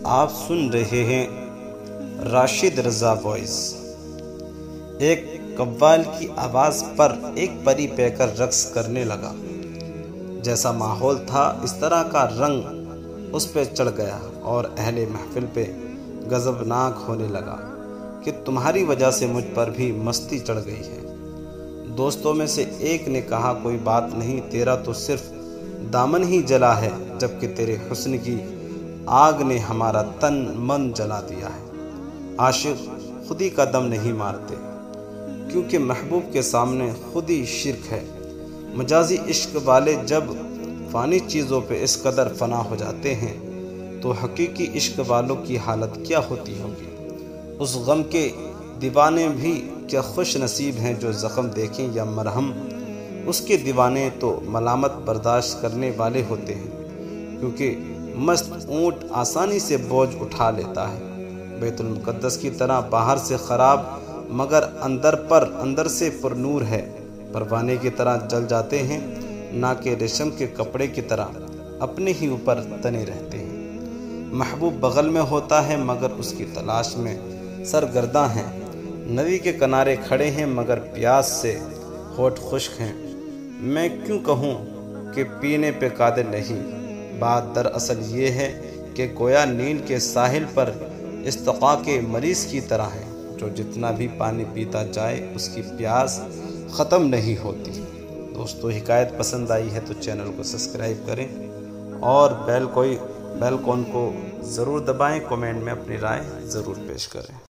آپ سن رہے ہیں راشد رضا وائس۔ ایک قوال کی آواز پر ایک پری پہ کر رقص کرنے لگا۔ جیسا ماحول تھا اس طرح کا رنگ اس پہ چڑھ گیا اور اہل محفل پہ غضبناک ہونے لگا کہ تمہاری وجہ سے مجھ پر بھی مستی چڑھ گئی ہے۔ دوستوں میں سے ایک نے کہا، کوئی بات نہیں، تیرا تو صرف دامن ہی جلا ہے، جبکہ تیرے حسن کی آگ نے ہمارا تن من جلا دیا ہے۔ عاشق خود ہی کا دم نہیں مارتے، کیونکہ محبوب کے سامنے خود ہی شرک ہے۔ مجازی عشق والے جب فانی چیزوں پہ اس قدر فنا ہو جاتے ہیں تو حقیقی عشق والوں کی حالت کیا ہوتی ہوگی۔ اس غم کے دیوانے بھی کیا خوش نصیب ہیں جو زخم دیکھیں یا مرہم۔ اس کے دیوانے تو ملامت برداشت کرنے والے ہوتے ہیں، کیونکہ مست اونٹ آسانی سے بوجھ اٹھا لیتا ہے۔ بیت المقدس کی طرح باہر سے خراب مگر اندر سے پر نور ہے۔ پروانے کی طرح جل جاتے ہیں، نہ کہ ریشم کے کپڑے کی طرح اپنے ہی اوپر تنے رہتے ہیں۔ محبوب بغل میں ہوتا ہے مگر اس کی تلاش میں سرگرداں ہیں۔ ندی کے کنارے کھڑے ہیں مگر پیاس سے ہونٹ خشک ہیں۔ میں کیوں کہوں کہ پینے پہ قادر نہیں؟ بات دراصل یہ ہے کہ گویا نیل کے ساحل پر استقاء کے مریض کی طرح ہے، جو جتنا بھی پانی پیتا جائے اس کی پیاس ختم نہیں ہوتی۔ دوستو، حکایت پسند آئی ہے تو چینل کو سبسکرائب کریں اور بیل کون کو ضرور دبائیں۔ کومنٹ میں اپنی رائے ضرور پیش کریں۔